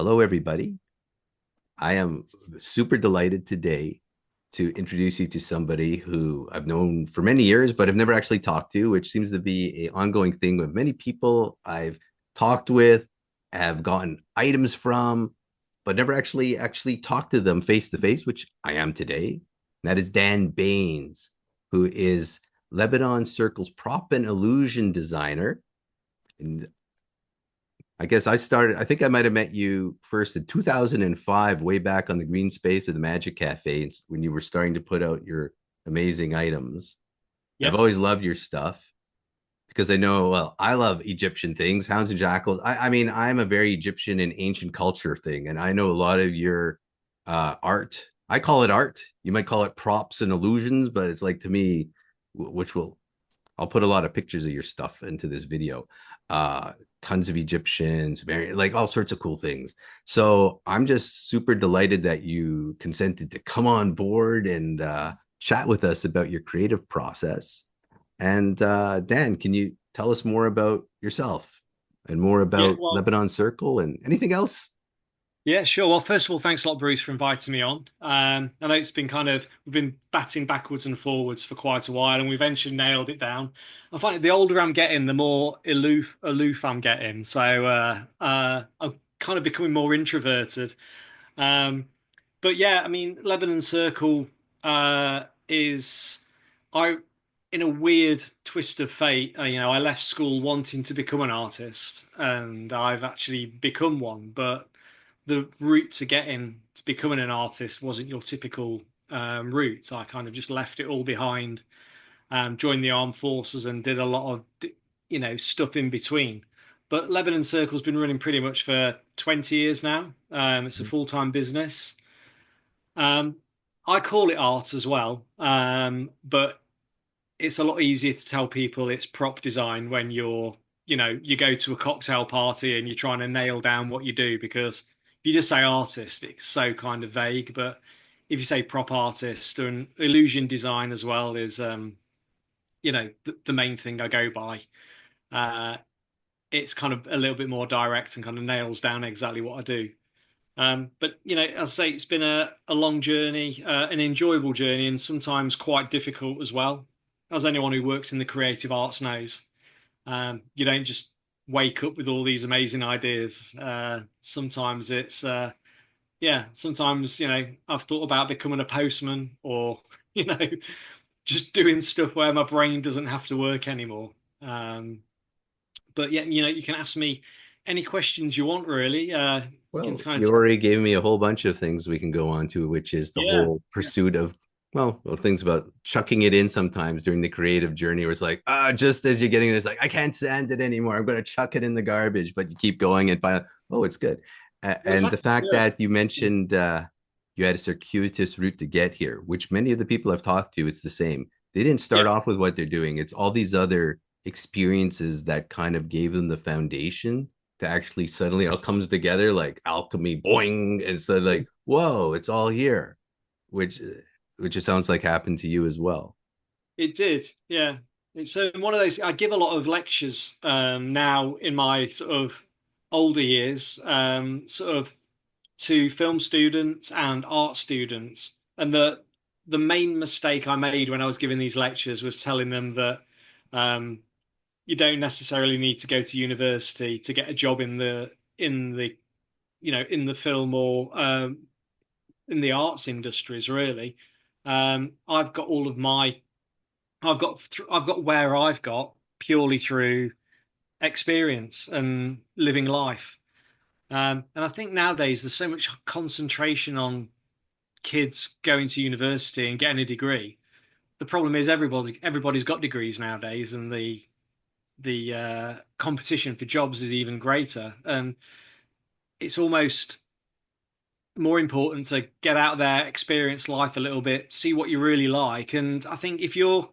Hello, everybody. I am super delighted today to introduce you to somebody who I've known for many years, but I've never actually talked to, which seems to be an ongoing thing with many people I've talked with, have gotten items from, but never actually talked to them face to face, which I am today. And that is Dan Baines, who is Lebanon Circle's prop and illusion designer. And I think I might have met you first in 2005, way back on the green space of the Magic Cafe when you were starting to put out your amazing items. I've Yeah. always loved your stuff because I know, well, I love Egyptian things, hounds and jackals. I mean, I'm a very Egyptian and ancient culture thing, and I know a lot of your art. I call it art. You might call it props and illusions, but it's like to me, which will I'll put a lot of pictures of your stuff into this video. Uh, Tons of Egyptians, very like all sorts of cool things. So I'm just super delighted that you consented to come on board and chat with us about your creative process. And Dan, can you tell us more about yourself and more Yeah. about Well, Lebanon Circle and anything else? yeah, sure. Well, first of all, thanks a lot, Bruce, for inviting me on. I know it's been we've been batting backwards and forwards for quite a while, and we eventually nailed it down. I find the older I'm getting, the more aloof I'm getting. I'm kind of becoming more introverted. Um, but yeah, I mean, Lebanon Circle is I in a weird twist of fate. I left school wanting to become an artist, and I've actually become one. But the route to getting to becoming an artist wasn't your typical route. I kind of just left it all behind, joined the armed forces, and did a lot of stuff in between. But Lebanon Circle's been running pretty much for 20 years now. It's a full-time business. Um, I call it art as well, but it's a lot easier to tell people it's prop design when you go to a cocktail party and you're trying to nail down what you do, because if you just say artist, it's so kind of vague. But if you say prop artist, and illusion design as well is, the main thing I go by. Uh, it's kind of a little bit more direct and kind of nails down exactly what I do. But as I say, it's been a long journey, an enjoyable journey, and sometimes quite difficult as well. As anyone who works in the creative arts knows, you don't just wake up with all these amazing ideas. Sometimes sometimes I've thought about becoming a postman, or you know, just doing stuff where my brain doesn't have to work anymore. But yeah, you can ask me any questions you want, really. You can Well, kind you of already gave me a whole bunch of things we can go on to, which is the yeah. whole pursuit of, well, things about chucking it in sometimes during the creative journey where it's like, just as you're getting it, it's like, I can't stand it anymore. I'm going to chuck it in the garbage, but you keep going and find, oh, it's good. Well, And the exactly. fact Yeah. that you mentioned you had a circuitous route to get here, which many of the people I've talked to, it's the same. They didn't start Yeah. off with what they're doing. It's all these other experiences that kind of gave them the foundation to actually suddenly it all comes together like alchemy, boing, and so like, whoa, it's all here, which which it sounds like happened to you as well. It did. Yeah. It's one of those. I give a lot of lectures now in my sort of older years, sort of to film students and art students. And the main mistake I made when I was giving these lectures was telling them that um, you don't necessarily need to go to university to get a job in the in the film or in the arts industries, really. I've got all of my I've got where I've got purely through experience and living life. And I think nowadays there's so much concentration on kids going to university and getting a degree. The problem is everybody's got degrees nowadays, and the competition for jobs is even greater. And it's almost more important to get out there, experience life a little bit, see what you really like. And I think if your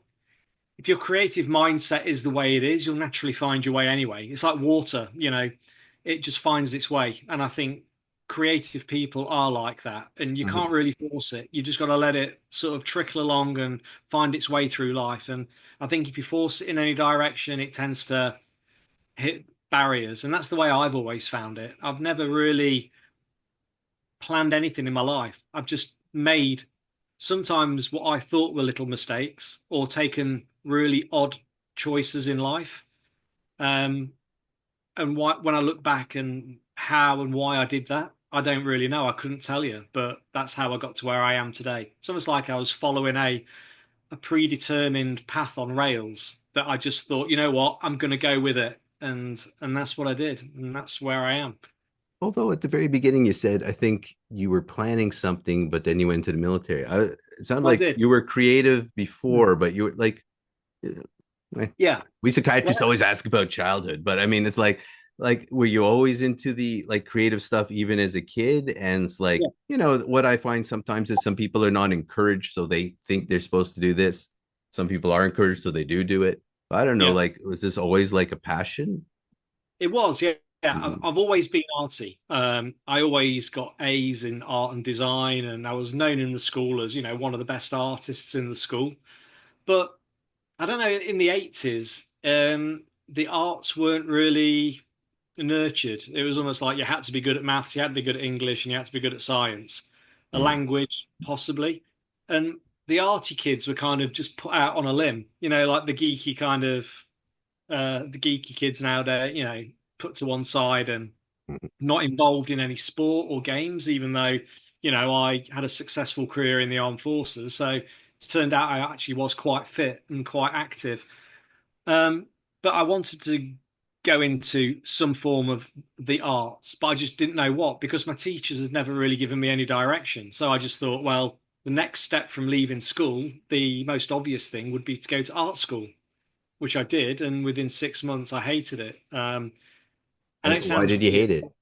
creative mindset is the way it is, you'll naturally find your way anyway. It's like water, it just finds its way. And I think creative people are like that, and you Mhm. can't really force it. You just got to let it sort of trickle along and find its way through life. And I think if you force it in any direction, it tends to hit barriers. And that's the way I've always found it. I've never really planned anything in my life. I've just made sometimes what I thought were little mistakes or taken really odd choices in life. Um, and when I look back and how and why I did that, I don't really know. I couldn't tell you, but that's how I got to where I am today. It's almost like I was following a predetermined path on rails that I just thought, you know what, I'm going to go with it, and that's what I did, and that's where I am. Although at the very beginning you said, I think you were planning something, but then you went to the military. It sounded Well, I like did. you were creative Mm. before, but you were like, eh, Yeah. we psychiatrists Well, always ask about childhood, but I mean, it's like, were you always into the like creative stuff even as a kid? And it's like, yeah, what I find sometimes is some people are not encouraged, so they think they're supposed to do this. Some people are encouraged, so they do it. But I don't know, yeah. like, was this always like a passion? It was, yeah. Yeah, Mhm. I've always been arty. I always got A's in art and design, and I was known in the school as, one of the best artists in the school. But I don't know, in the 80s, the arts weren't really nurtured. It was almost like you had to be good at maths, you had to be good at English, and you had to be good at science, a Mhm. language, possibly. And the arty kids were kind of just put out on a limb, like the geeky kids nowadays, put to one side and Mhm. not involved in any sport or games, even though, I had a successful career in the armed forces. So it turned out I actually was quite fit and quite active. Um, but I wanted to go into some form of the arts, but I just didn't know what because my teachers had never really given me any direction. So I just thought, well, the next step from leaving school, the most obvious thing would be to go to art school, which I did, and within 6 months I hated it. And And it why sounds did you weird. hate it?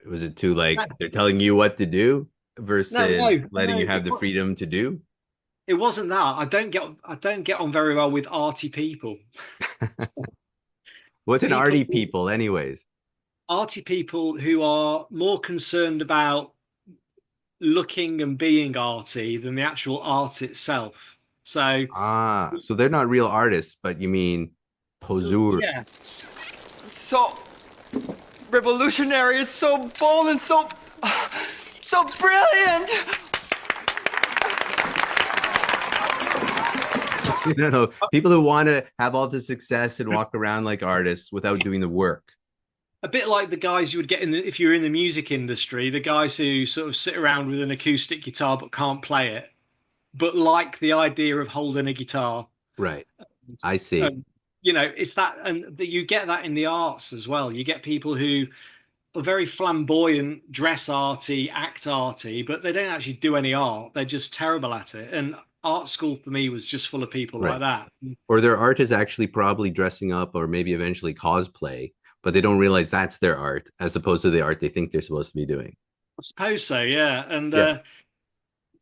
Was it too like they're telling you what to do No, versus no, letting no. you have the freedom to do? It wasn't that. I don't get on very well with arty people. What's an People arty people, anyways? arty people who are more concerned about looking and being arty than the actual art itself. So Ah, so they're not real artists, but you mean poseurs. yeah, So revolutionary, it's so bold and so brilliant. No, people who want to have all the success and walk around like artists without doing the work. a bit like the guys you would get if you're in the music industry, the guys who sort of sit around with an acoustic guitar but can't play it, but like the idea of holding a guitar. Right. I see. Um, it's that, and that you get that in the arts as well. You get people who are very flamboyant, dress arty, act arty, but they don't actually do any art. They're just terrible at it. And art school for me was just full of people like Right. that. Or their art is actually probably dressing up or maybe eventually cosplay, but they don't realize that's their art as opposed to the art they think they're supposed to be doing. I suppose so, yeah. And Yeah.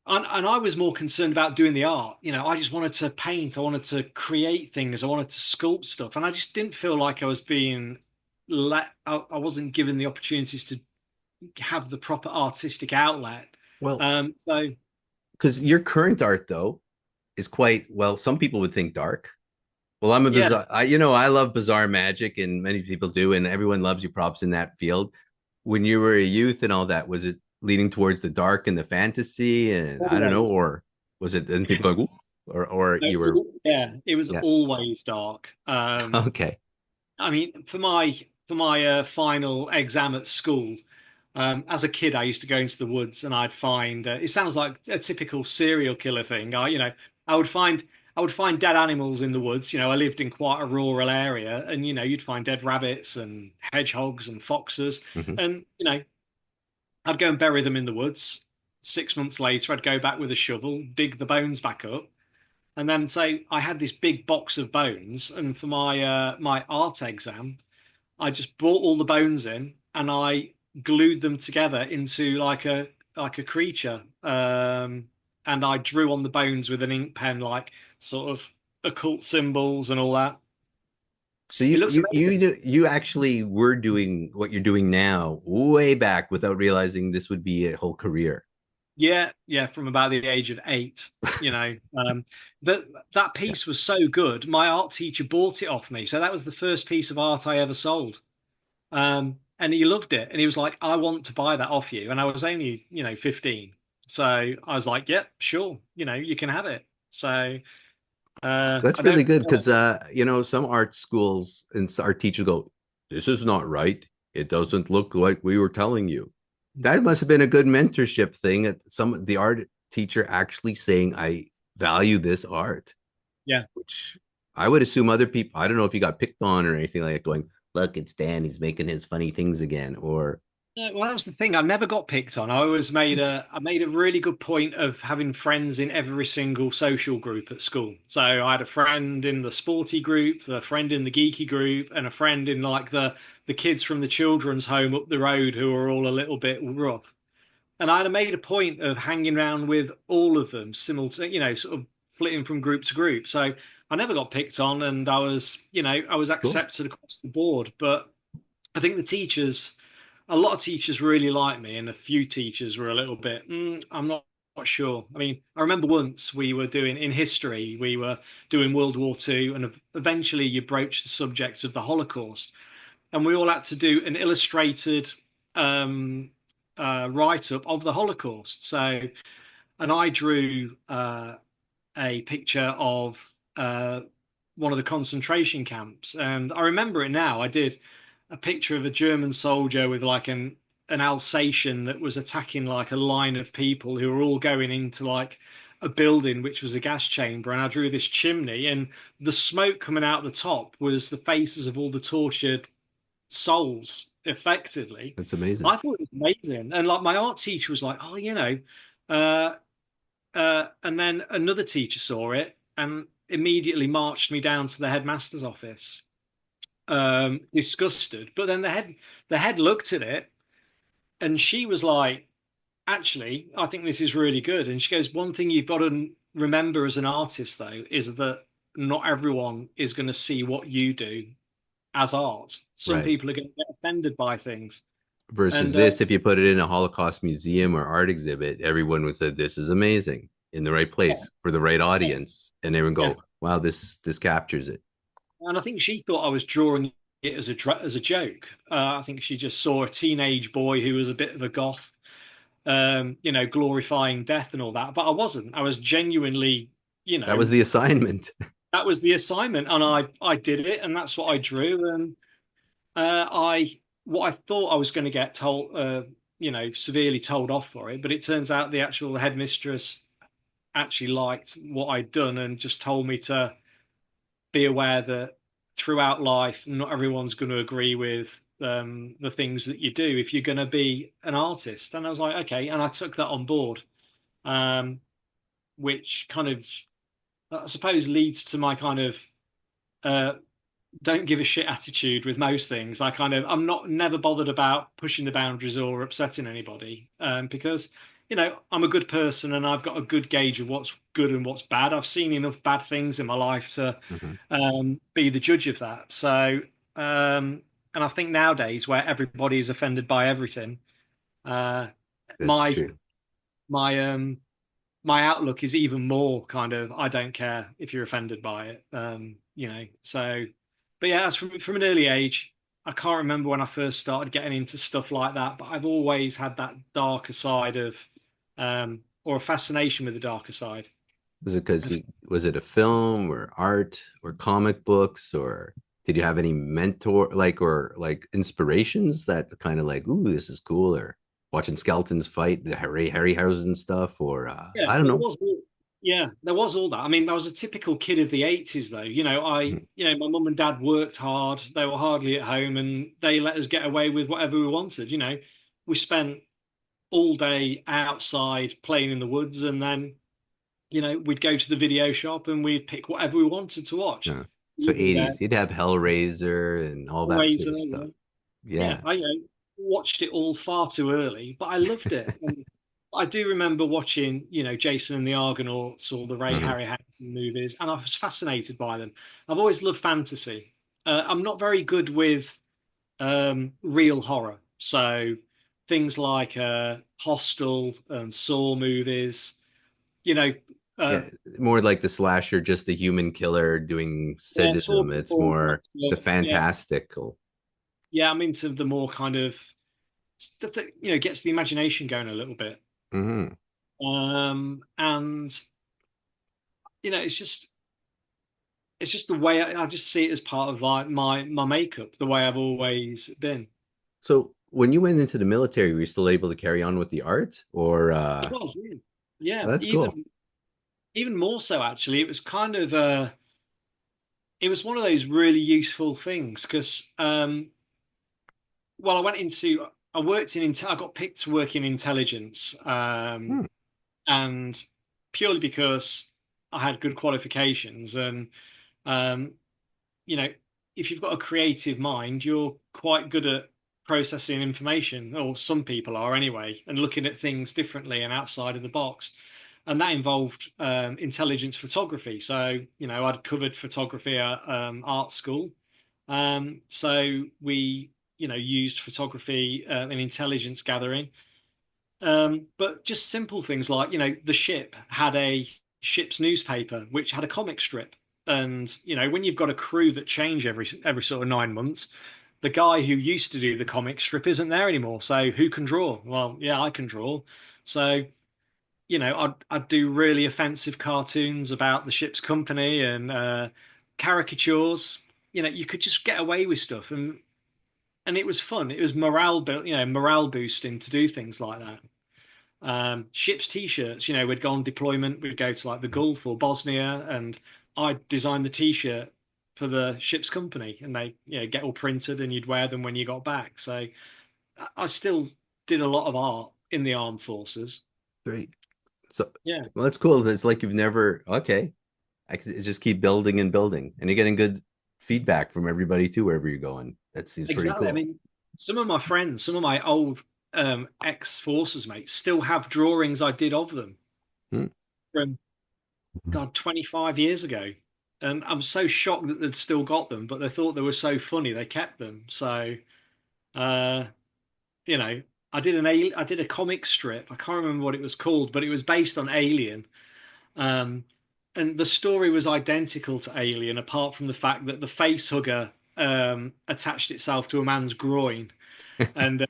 I was more concerned about doing the art. I just wanted to paint. I wanted to create things. I wanted to sculpt stuff, and I just didn't feel like I was being let. I wasn't given the opportunities to have the proper artistic outlet. Well, So because your current art though is quite well, some people would think dark. Well, I'm a yeah, bizarre. I love bizarre magic, and many people do, and everyone loves your props in that field. When you were a youth and all that, was it leaning towards the dark and the fantasy, and I don't know, always. or was it? Then people are like, ooh, or No, you were, yeah, it was yeah, always dark. okay, I mean, for my final exam at school, as a kid, I used to go into the woods and I'd find. It sounds like a typical serial killer thing. I would find I would find dead animals in the woods. I lived in quite a rural area, and you'd find dead rabbits and hedgehogs and foxes, hmm. and I'd go and bury them in the woods. 6 months later, I'd go back with a shovel, dig the bones back up, and then say I had this big box of bones, and for my art exam, I just brought all the bones in and I glued them together into like a creature, and I drew on the bones with an ink pen, like sort of occult symbols and all that. So It you looks you amazing. you you actually were doing what you're doing now way back without realizing this would be a whole career. Yeah, yeah, from about the age of 8, but that Yeah. piece was so good. My art teacher bought it off me, so that was the first piece of art I ever sold. and he loved it. And he was like, I want to buy that off you. And I was only, 15. So I was like, yep, sure. You can have it. So I That's don't really good know. because some art schools and art teachers go, "This is not right. It doesn't look like we were telling you." That must have been a good mentorship thing. That the art teacher actually saying, "I value this art," Yeah. which I would assume other people. I don't know if you got picked on or anything like that. Going, look, it's Dan. He's making his funny things again. Or Yeah, well, that was the thing. I never got picked on. I made a really good point of having friends in every single social group at school. So I had a friend in the sporty group, a friend in the geeky group, and a friend in like the kids from the children's home up the road who were all a little bit rough. And I'd made a point of hanging around with all of them simultaneously, sort of flitting from group to group. So I never got picked on, and I was cool. accepted across the board. But I think a lot of teachers really liked me, and a few teachers were a little bit, I'm not sure. I mean, I remember once we were doing in history, we were doing World War II, and eventually you broached the subject of the Holocaust, and we all had to do an illustrated um, write up of the Holocaust. So, and I drew a picture of uh, one of the concentration camps, and I remember it now. I did a picture of a German soldier with like an Alsatian that was attacking like a line of people who were all going into like a building which was a gas chamber, and I drew this chimney, and the smoke coming out the top was the faces of all the tortured souls, effectively. That's amazing. I thought it was amazing, and like my art teacher was like, "Oh, uh, and then another teacher saw it and immediately marched me down to the headmaster's office, disgusted. But then the head looked at it and she was like, "Actually, I think this is really good." And she goes, "One thing you've got to remember as an artist, though, is that not everyone is going to see what you do as art. Some Right. people are going to get offended by things." Versus And this, if you put it in a Holocaust museum or art exhibit, everyone would say this is amazing in the right yeah, place for the right yeah, audience, and they would yeah. go, "Wow, this captures it." And I think she thought I was drawing it as a joke. I think she just saw a teenage boy who was a bit of a goth, glorifying death and all that. But I wasn't. I was genuinely, you That was know, the assignment. that was the assignment, and I did it, and that's what I drew. And I what I thought I was going to get told, severely told off for it, but it turns out the actual headmistress actually liked what I'd done and just told me to be aware that throughout life, not everyone's going to agree with the things that you do if you're going to be an artist. And I was like, okay, and I took that on board, um, which kind of, I suppose, leads to my kind of uh, don't give a shit attitude with most things. I'm not never bothered about pushing the boundaries or upsetting anybody, because I'm a good person and I've got a good gauge of what's good and what's bad. I've seen enough bad things in my life to Mhm. be the judge of that. So, and I think nowadays where everybody is offended by everything, uh, That's my true. my my outlook is even more kind of I don't care if you're offended by it. So but yeah, as from an early age, I can't remember when I first started getting into stuff like that, but I've always had that darker side of or a fascination with the darker side. Was it because And you was it a film or art or comic books, or did you have any mentor or like inspirations that kind of like, ooh, this is cool, or watching skeletons fight, the Harryhausen stuff, or yeah, I don't there know. was there was all that. I mean, I was a typical kid of the 80s though. Mhm. My mum and dad worked hard. They were hardly at home and they let us get away with whatever we wanted. We spent all day outside playing in the woods, and then we'd go to the video shop and we'd pick whatever we wanted to watch. Yeah. So Either there, 80s, you'd have Hellraiser and all that sort Razor, of stuff. yeah, Yeah. I watched it all far too early, but I loved it. And I do remember watching, Jason and the Argonauts or the Ray Mhm. Harryhausen movies, and I was fascinated by them. I've always loved fantasy. I'm not very good with real horror, so things like Hostel and Saw movies, you know, uh, Yeah, more like the slasher, just the human killer doing yeah, sadism. torture It's porn type more the stuff. Yeah, fantastical. yeah, I'm into the more kind of stuff that gets the imagination going a little bit. Hmm. And it's just the way I just see it as part of like my makeup, the way I've always been. So when you went into the military, were you still able to carry on with the art, or It was, yeah. Yeah, well, that's cool. even more so actually. It was kind of it was one of those really useful things because well, I worked I got picked to work in intelligence, Hmm. and purely because I had good qualifications and um, you know, if you've got a creative mind, you're quite good at processing information, or some people are anyway, and looking at things differently and outside of the box. And that involved intelligence photography. So, I'd covered photography at art school. So we, used photography in intelligence gathering. But just simple things like, the ship had a ship's newspaper, which had a comic strip. And, when you've got a crew that change every sort of 9 months, the guy who used to do the comic strip isn't there anymore. So who can draw? Well, yeah, I can draw. So, I'd do really offensive cartoons about the ship's company and caricatures. You could just get away with stuff and it was fun. It was morale boosting to do things like that. Ships t-shirts, we'd go on deployment, we'd go to like the Gulf or Bosnia, and I'd design the t-shirt for the ship's company, and they, get all printed, and you'd wear them when you got back. So I still did a lot of art in the armed forces. Great. So, Yeah, well, that's cool. It's like you've never, okay. I could just keep building and building, and you're getting good feedback from everybody too, wherever you're going. That seems pretty exactly. I cool. mean, some of my friends, some of my old ex-forces mates, still have drawings I did of them Hmm. from God 25 years ago. And I'm so shocked that they'd still got them, but they thought they were so funny they kept them. So Uh, you know, I did a comic strip. I can't remember what it was called, but it was based on Alien. Um, and the story was identical to Alien, apart from the fact that the face hugger attached itself to a man's groin and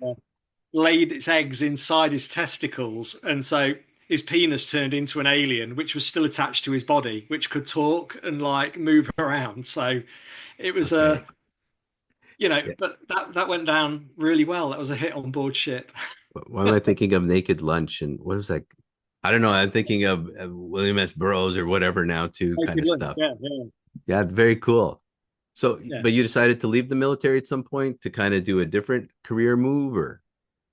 laid its eggs inside his testicles, and so his penis turned into an alien, which was still attached to his body, which could talk and like move around. So it was Okay. Yeah. but that went down really well. That was a hit on board ship. Why am I thinking of Naked Lunch and what was that? I don't know. I'm thinking of William S. Burroughs or whatever now too, kind Naked of Lunch. stuff. Yeah, yeah, Yeah, it's very cool. So, yeah. but you decided to leave the military at some point to kind of do a different career move, or?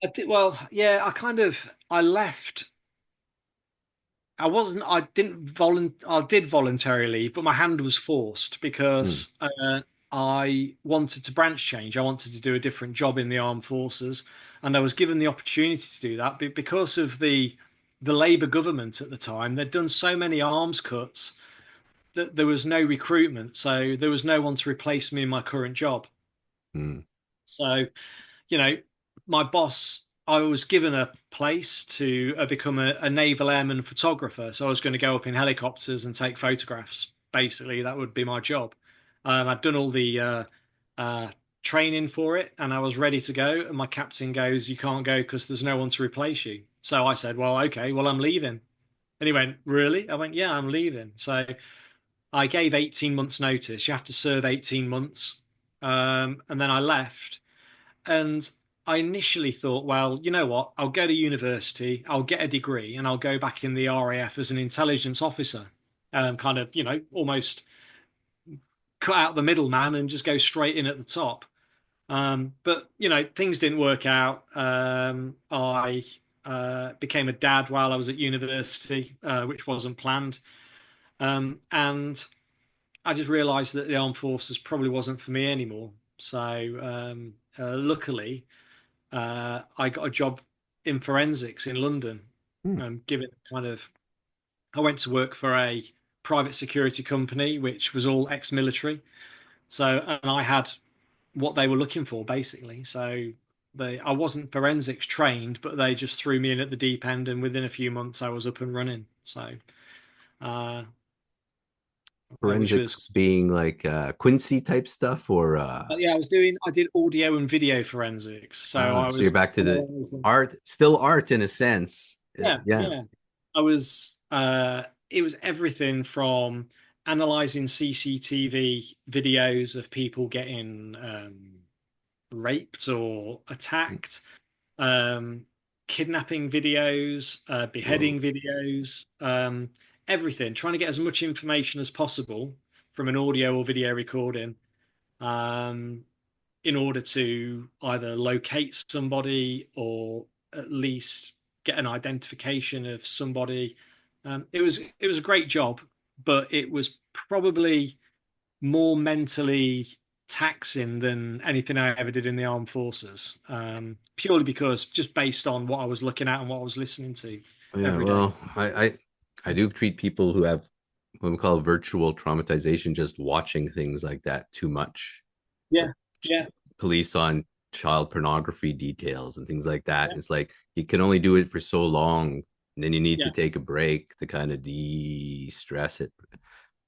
I did, well, yeah, I left. I did voluntarily, but my hand was forced Hmm. because I wanted to branch change. I wanted to do a different job in the armed forces, and I was given the opportunity to do that because of the Labour government at the time. They'd done so many arms cuts that there was no recruitment, so there was no one to replace me in my current job. Hmm. So you know, my boss, I was given a place to become a naval airman photographer. So I was going to go up in helicopters and take photographs. Basically, that would be my job. I'd done all the uh, training for it and I was ready to go. And my captain goes, "You can't go because there's no one to replace you." So I said, "Well, okay, well, I'm leaving." And he went, "Really?" I went, "Yeah, I'm leaving." So I gave 18 months notice. You have to serve 18 months. And then I left. And I initially thought, well, you know what? I'll go to university, I'll get a degree, and I'll go back in the RAF as an intelligence officer. Kind of, almost cut out the middleman and just go straight in at the top. But, things didn't work out. I became a dad while I was at university, which wasn't planned. And I just realized that the armed forces probably wasn't for me anymore. So, luckily, I got a job in forensics in London. Hmm. Given kind of, I went to work for a private security company, which was all ex-military. So, and I had what they were looking for basically. So, I wasn't forensics trained, but they just threw me in at the deep end, and within a few months, I was up and running. So, uh, which was Forensics being like Quincy type stuff, or yeah, I did audio and video forensics. So I so you're was back to the art, still art in a sense. yeah, Yeah. yeah. I was it was everything from analyzing CCTV videos of people getting raped or attacked, um, kidnapping videos, Whoa. beheading videos, everything, trying to get as much information as possible from an audio or video recording, um, in order to either locate somebody or at least get an identification of somebody. It was a great job, but it was probably more mentally taxing than anything I ever did in the armed forces. Purely because just based on what I was looking at and what I was listening to Yeah, every day. well, I do treat people who have what we call virtual traumatization, just watching things like that too much. Yeah, yeah, Police on child pornography details and things like that. yeah, It's like you can only do it for so long, and then you need to yeah, take a break to kind of de-stress it.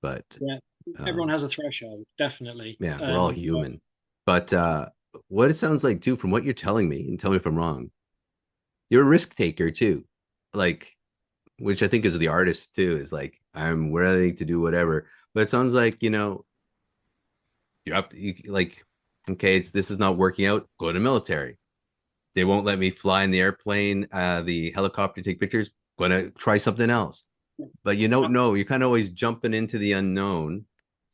But yeah. Everyone um, has a threshold, definitely. yeah, we're all human. But what it sounds like too, from what you're telling me, and tell me if I'm wrong, you're a risk taker too. Like, which I think is the artist too, is like, I'm willing to do whatever. But it sounds like, you have to, like, okay, this is not working out, go to the military. They won't let me fly in the airplane, the helicopter, take pictures, going to try something else. But you don't know. You're kind of always jumping into the unknown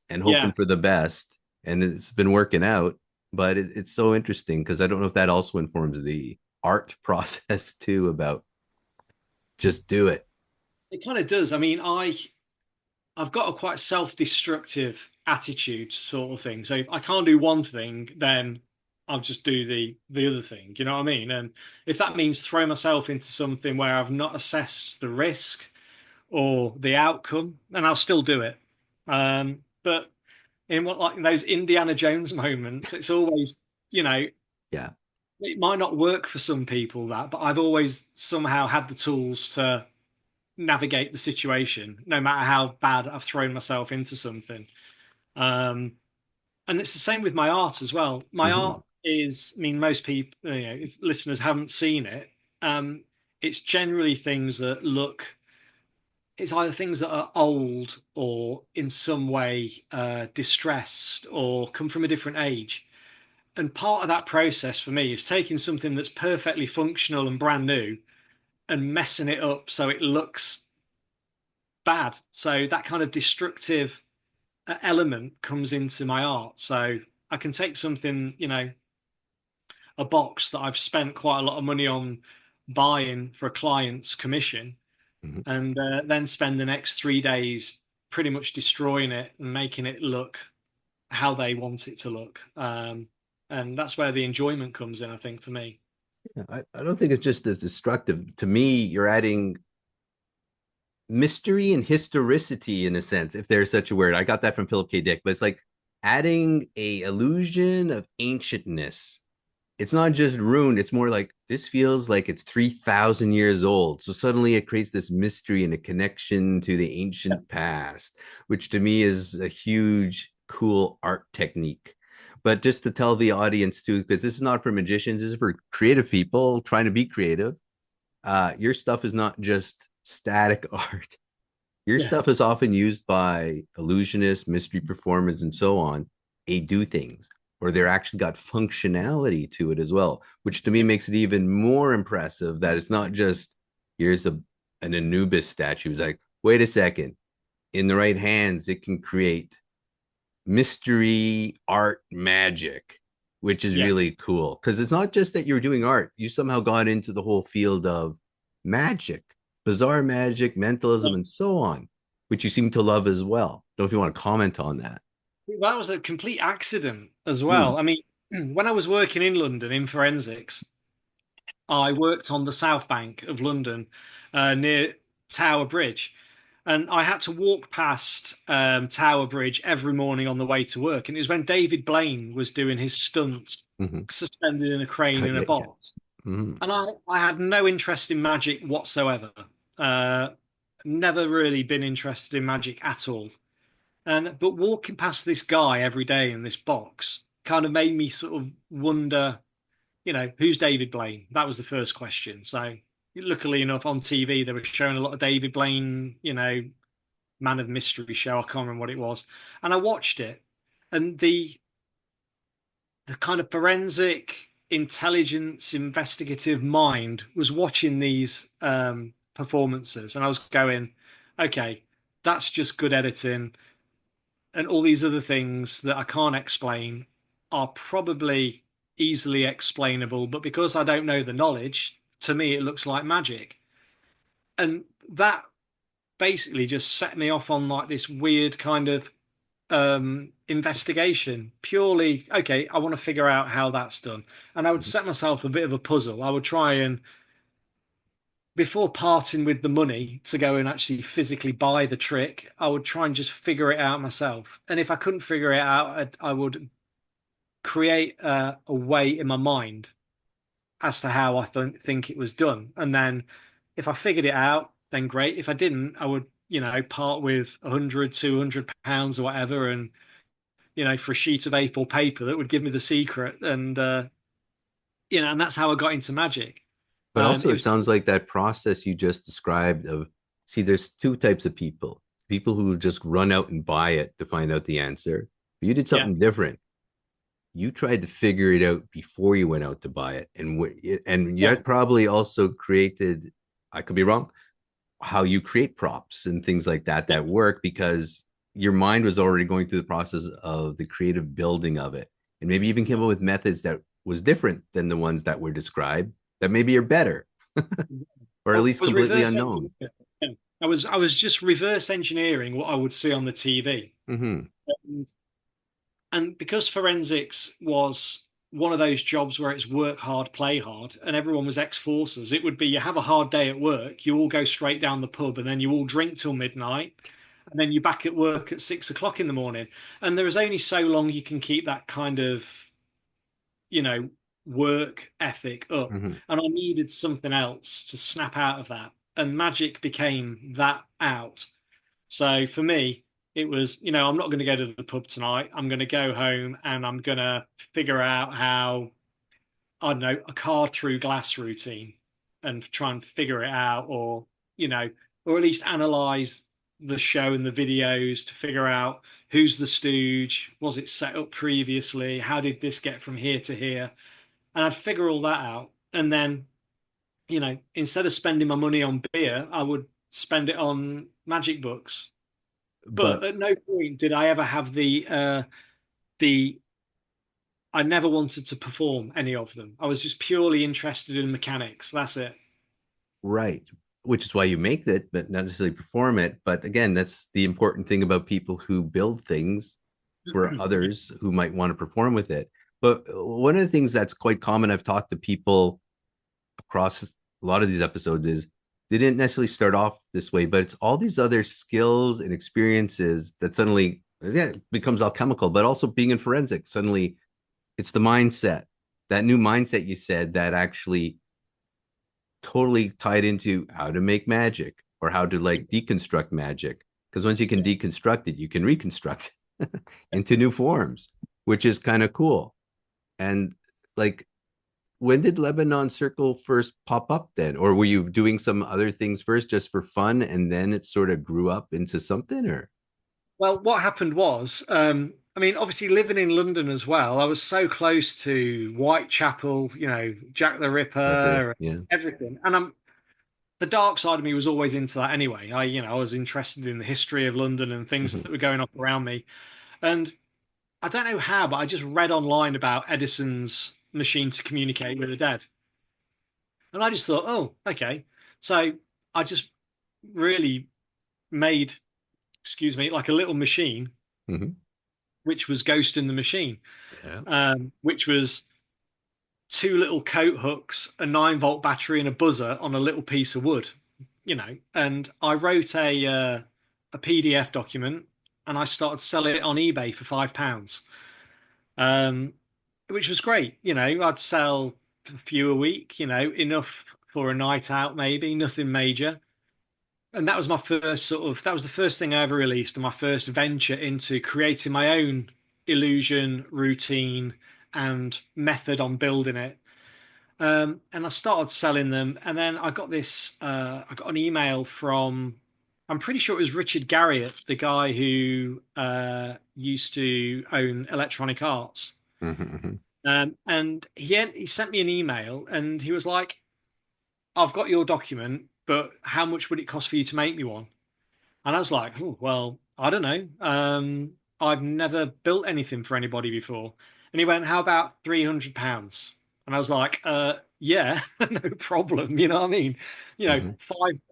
and hoping Yeah, for the best. And it's been working out. But it's so interesting because I don't know if that also informs the art process too, about just do it. it kind of does. I mean, I've got a quite self-destructive attitude sort of thing. So if I can't do one thing, then I'll just do the other thing. You know what I mean? And if that means throw myself into something where I've not assessed the risk or the outcome, then I'll still do it. But in what like those Indiana Jones moments, it's always, you know, Yeah. it might not work for some people that, but I've always somehow had the tools to navigate the situation, no matter how bad I've thrown myself into something. Um, and it's the same with my art as well. My Mm-hmm. art is, I mean, most people, if listeners haven't seen it, it's generally things that look, it's either things that are old or in some way distressed or come from a different age. And part of that process for me is taking something that's perfectly functional and brand new and messing it up so it looks bad. So that kind of destructive element comes into my art. So I can take something, a box that I've spent quite a lot of money on buying for a client's commission, Mm-hmm. and then spend the next 3 days pretty much destroying it and making it look how they want it to look. And that's where the enjoyment comes in, I think, for me. Yeah, I don't think it's just as destructive. To me, you're adding mystery and historicity in a sense, if there's such a word. I got that from Philip K. Dick, but it's like adding a illusion of ancientness. It's not just ruined, it's more like this feels like it's 3,000 years old. So suddenly it creates this mystery and a connection to the ancient past, which to me is a huge, cool art technique. But just to tell the audience too, because this is not for magicians, this is for creative people trying to be creative. Your stuff is not just static art. Your Yeah, stuff is often used by illusionists, mystery performers, and so on. They do things, or they're actually got functionality to it as well, which to me yeah, makes it even more impressive that it's not just here's an Anubis statue. It's like, wait a second, in the right hands, it can create mystery art magic, which is yeah, really cool. Because it's not just that you're doing art, you somehow got into the whole field of magic, bizarre magic, mentalism, yeah. and so on, which you seem to love as well. Don't know if you want to comment on that. That was a complete accident as Hmm. well. I mean, when I was working in London in forensics, I worked on the South Bank of London, near Tower Bridge, and I had to walk past Tower Bridge every morning on the way to work. And it was when David Blaine was doing his stunts, Mm-hmm. suspended in a crane in a Yeah, yeah. box. Mm-hmm. And I had no interest in magic whatsoever. Uh, Never really been interested in magic at all. And but walking past this guy every day in this box kind of made me sort of wonder, who's David Blaine? That was the first question. So luckily enough, on TV they were showing a lot of David Blaine, Man of Mystery show. I can't remember what it was, and I watched it, and the kind of forensic intelligence investigative mind was watching these performances, and I was going, okay, that's just good editing, and all these other things that I can't explain are probably easily explainable, but because I don't know the knowledge, to me it looks like magic. And that basically just set me off on like this weird kind of investigation. Purely, okay, I want to figure out how that's done. And I would set myself a bit of a puzzle. I would try and, before parting with the money to go and actually physically buy the trick, I would try and just figure it out myself. And if I couldn't figure it out, I would create a way in my mind as to how I think it was done. And then if I figured it out, then great. If I didn't, I would, part with 100, £200 or whatever, and for a sheet of A4 paper that would give me the secret. And and that's how I got into magic. But also, It it was, sounds like that process you just described of, see, there's two types of people: people who just run out and buy it to find out the answer. But you did yeah, something different. You tried to figure it out before you went out to buy it, and yeah, yet probably also created, I could be wrong, how you create props and things like that yeah, that work because your mind was already going through the process of the creative building of it, and maybe even came up with methods that was different than the ones that were described that maybe are better or at I least was completely reverse unknown. engineering. Yeah. I was just reverse engineering what I would see on the TV. Mm-hmm. And because forensics was one of those jobs where it's work hard, play hard, and everyone was ex-forces, it would be you have a hard day at work, you all go straight down the pub, and then you all drink till midnight, and then you're back at work at 6 o'clock in the morning. And there is only so long you can keep that kind of, you know, work ethic up. Mm-hmm. And I needed something else to snap out of that. And magic became that out. So for me, it was, I'm not going to go to the pub tonight. I'm going to go home and I'm going to figure out how, I don't know, a card through glass routine and try and figure it out, or, or at least analyze the show and the videos to figure out who's the stooge, was it set up previously, how did this get from here to here? And I'd figure all that out. And then, instead of spending my money on beer, I would spend it on magic books. But But at no point did I ever have the I never wanted to perform any of them. I was just purely interested in mechanics. That's it. right, which is why you make it, but not necessarily perform it. But again, that's the important thing about people who build things for others who might want to perform with it. But one of the things that's quite common, I've talked to people across a lot of these episodes, is they didn't necessarily start off this way, but it's all these other skills and experiences that suddenly, yeah, it becomes alchemical. But also being in forensics, suddenly it's the mindset, that new mindset you said, that actually totally tied into how to make magic or how to like deconstruct magic. Because once you can deconstruct it, you can reconstruct it into new forms, which is kind of cool. And like, when did Lebanon Circle first pop up then? Or were you doing some other things first just for fun and then it sort of grew up into something? Or Well, what happened was, I mean, obviously living in London as well, I was so close to Whitechapel, Jack the okay, Ripper, and yeah. everything. And the dark side of me was always into that anyway. I was interested in the history of London and things Mm-hmm. that were going on around me. And I don't know how, but I just read online about Edison's machine to communicate with the dead. And I just thought, oh, okay. So I just really made, excuse me, like a little machine, Mm-hmm. which was Ghost in the Machine, Yeah. which was two little coat hooks, a 9-volt battery, and a buzzer on a little piece of wood, And I wrote a PDF document and I started selling it on eBay for £5. Um, which was great. I'd sell a few a week, enough for a night out, maybe, nothing major. and that was my first that was the first thing I ever released and my first venture into creating my own illusion routine and method on building it. And I started selling them, and then I got an email from, I'm pretty sure it was Richard Garriott, the guy who used to own Electronic Arts. Hmm. And he sent me an email, and he was like, "I've got your document, but how much would it cost for you to make me one?" And I was like, oh, well, I don't know. I've never built anything for anybody before. And he went, how about £300? And I was like, yeah, no problem. You know what I mean? Hmm.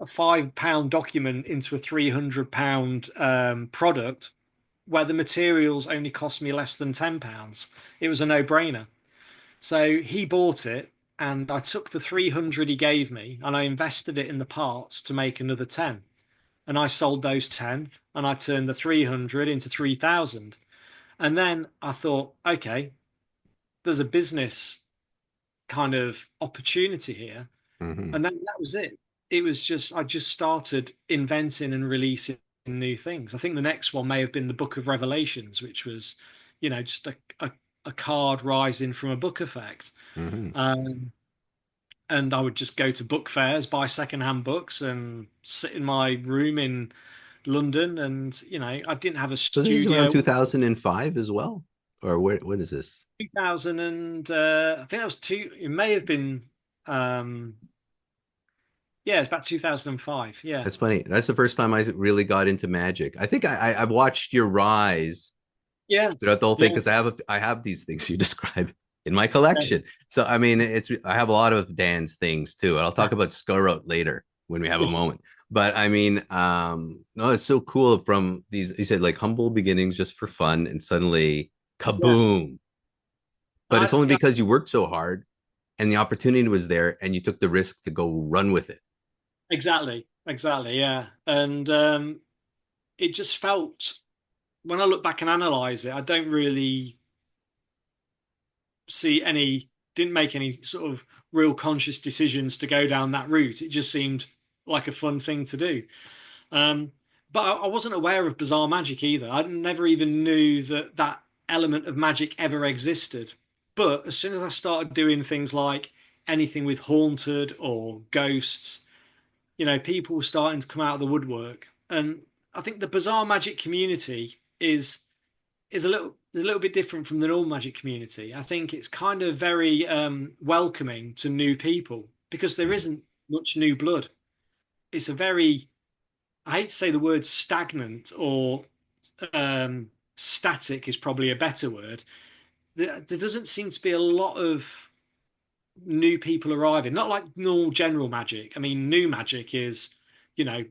A £5 document into a £300 product where the materials only cost me less than £10. It was a no-brainer. So he bought it, and I took the 300 he gave me and I invested it in the parts to make another 10, and I sold those 10 and I turned the 300 into 3,000. And then I thought, okay, there's a business kind of opportunity here. Hmm. And then that was it. It was just, I just started inventing and releasing new things. I think the next one may have been the Book of Revelations, which was, just a card rising from a book effect. Hmm. Um, and I would just go to book fairs, buy secondhand books, and sit in my room in London. And I didn't have a So this is around studio. 2005 as well, or when is this? 2000 and I think that was two. It may have been. Um, yeah, it's about 2005. Yeah, That's funny. That's the first time I really got into magic. I think I've watched your rise yeah, throughout the whole thing yeah. because I have these things you describe in my collection. So I mean, it's I have a lot of Dan's things too. I'll talk about Scarot later when we have a moment. But I mean, no, it's so cool from these. You said like humble beginnings just for fun, and suddenly Yeah. kaboom! But it's only Yeah, because you worked so hard and the opportunity was there, and you took the risk to go run with it. exactly. Yeah, and it just felt, when I look back and analyze it, I don't really see any, didn't make any sort of real conscious decisions to go down that route. It just seemed like a fun thing to do. Um, but I wasn't aware of bizarre magic either. I never even knew that that element of magic ever existed. But as soon as I started doing things like anything with haunted or ghosts, people were starting to come out of the woodwork. And I think the bizarre magic community is a little bit different from the normal magic community. I think it's kind of very welcoming to new people because there isn't much new blood. It's a very, I hate to say the word stagnant, or static is probably a better word. There doesn't seem to be a lot of new people arriving. Not like normal general magic. I mean, new magic is, you know,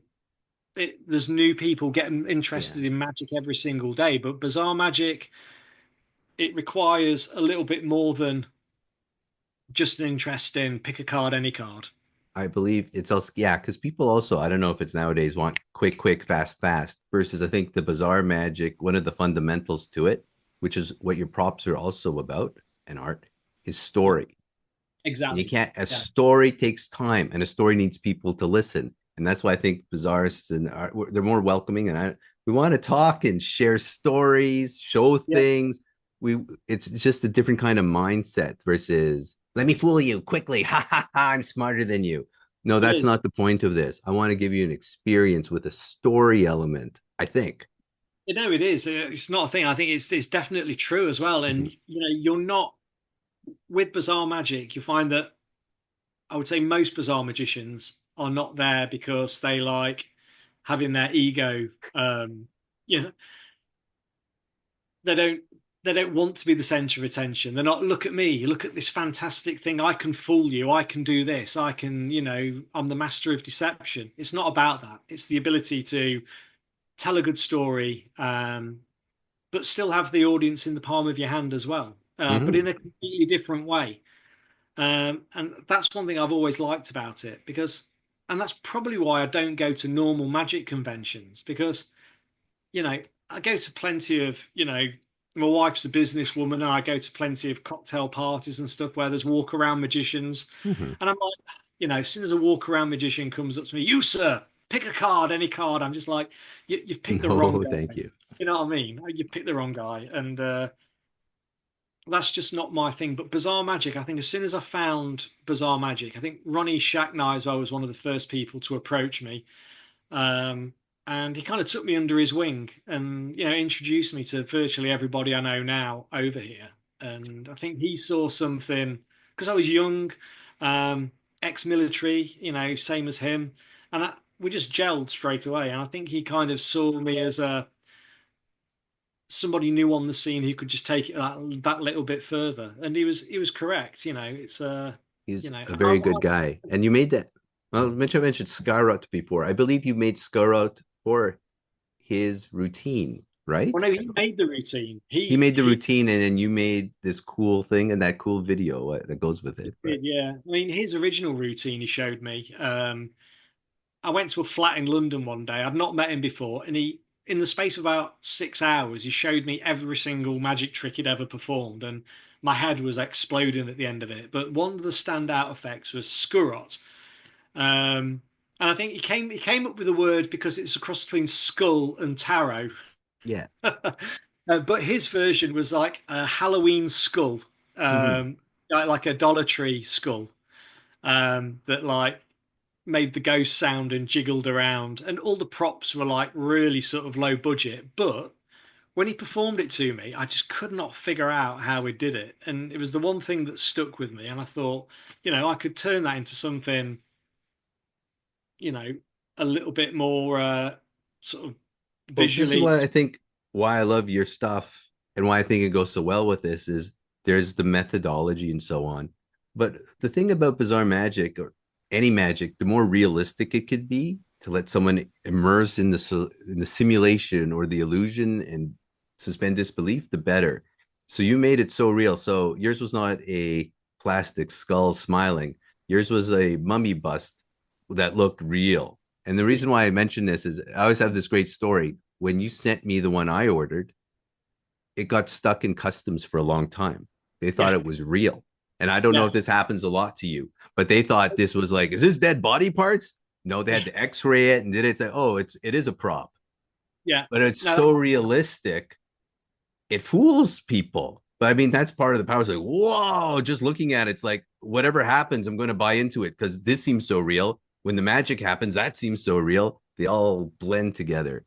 there's new people getting Yeah. interested in magic every single day. But bizarre magic, it requires a little bit more than just an interest in pick a card, any card. I believe it's also, yeah, because people also, I don't know if it's nowadays, want quick, fast, versus I think the bizarre magic, one of the fundamentals to it, which is what your props are also about, and art, is story. And you Exactly. can't, a Yeah. story takes time, and a story needs people to listen. And that's why I think bizarres and art, they're more welcoming. And we want to talk and share stories, show Yeah. things. It's just a different kind of mindset versus let me fool you quickly. Ha ha ha! I'm smarter than you. No, It that's is. not the point of this. I want to give you an experience with a story element. I think. It is. It's not a thing. I think it's definitely true as well. And Mhm. you're not, with bizarre magic. You find that, I would say, most bizarre magicians are not there because they like having their ego. You know, they don't they don't want to be the center of attention. They're not, look at me, look at this fantastic thing. I can fool you. I can do this. I can, I'm the master of deception. It's not about that. It's the ability to tell a good story, but still have the audience in the palm of your hand as well, but in Mhm. a completely different way. And that's one thing I've always liked about it, and that's probably why I don't go to normal magic conventions, because I go to plenty of, my wife's a businesswoman, and I go to plenty of cocktail parties and stuff where there's walk around magicians. Mhm. And I'm like, as soon as a walk around magician comes up to me, you, sir, pick a card, any card. I'm just like, you've picked the wrong No, guy. thank you. You know what I mean? You picked the wrong guy, and that's just not my thing. But Bizarre Magic, I think as soon as I found Bizarre Magic, I think Ronnie Shacknai as well was one of the first people to approach me. Um, and he kind of took me under his wing and, introduced me to virtually everybody I know now over here. And I think he saw something because I was young, um, ex-military, same as him. And we just gelled straight away. And I think he kind of saw me as somebody new on the scene who could just take it that little bit further. And he was correct. It's He's a and very good guy. And you made that. Well, I mentioned Skyroute before. I believe you made Skyroute for his routine, right? well, no, he made the routine. He He made the he routine, and then you made this cool thing and that cool video that goes with He it, right? did, yeah. I mean, his original routine he showed me. I went to a flat in London one day. I'd not met him before, and in the space of about 6 hours, he showed me every single magic trick he'd ever performed, and my head was exploding at the end of it. But one of the standout effects was Skurrot. And I think he came up with the word because it's a cross between skull and tarot. Yeah. But his version was like a Halloween skull, Hmm. like a Dollar Tree skull, that like made the ghost sound and jiggled around, and all the props were like really sort of low budget. But when he performed it to me, I just could not figure out how he did it, and it was the one thing that stuck with me. And I thought, I could turn that into something, you know, a little bit more sort of Well, this is visually. why I love your stuff and why I think it goes so well with this is there's the methodology and so on. But the thing about bizarre magic or any magic, the more realistic it could be to let someone immerse in the simulation or the illusion and suspend disbelief, the better. So you made it so real. So yours was not a plastic skull smiling. Yours was a mummy bust that looked real. And the reason why I mention this is I always have this great story. When you sent me the one I ordered, it got stuck in customs for a long time. They thought Yeah, it was real. And I don't know yeah, if this happens a lot to you, but they thought this was like, is this dead body parts? No, they had to x-ray it and did it say, oh, it is a prop. yeah. But it's No, so realistic, it fools people. But I mean, that's part of the power. It's like, whoa, just looking at it, it's like whatever happens, I'm going to buy into it because this seems so real. When the magic happens, that seems so real. They all blend together.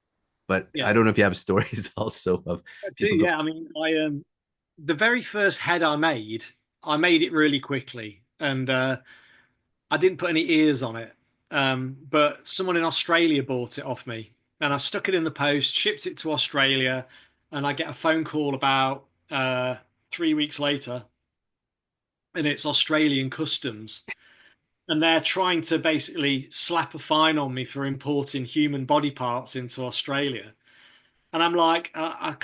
But yeah. I don't know if you have stories also of I do, people go, yeah. I mean, the very first head I made it really quickly, and I didn't put any ears on it. But someone in Australia bought it off me, and I stuck it in the post, shipped it to Australia, and I get a phone call about 3 weeks later, and it's Australian customs, and they're trying to basically slap a fine on me for importing human body parts into Australia. And I'm like, I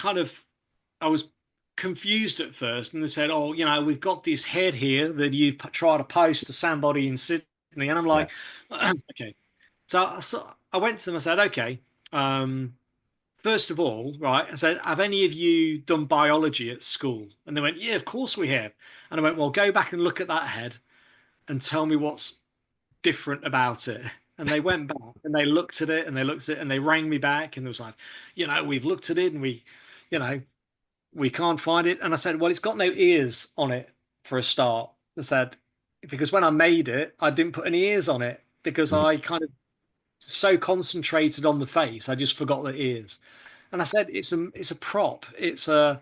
was confused at first, and they said, "Oh, we've got this head here that you try to post to somebody in Sydney," and I'm yeah, like, "Okay." So I went to them. I said, "Okay, first of all, right?" I said, "Have any of you done biology at school?" And they went, "Yeah, of course we have." And I went, "Well, go back and look at that head and tell me what's different about it." And they went back and they looked at it and they looked at it and they rang me back and it was like, we've looked at it and you know, we can't find it. And I said, well, it's got no ears on it for a start. I said, because when I made it, I didn't put any ears on it because mhm. I kind of so concentrated on the face, I just forgot the ears. And I said, it's a prop. It's for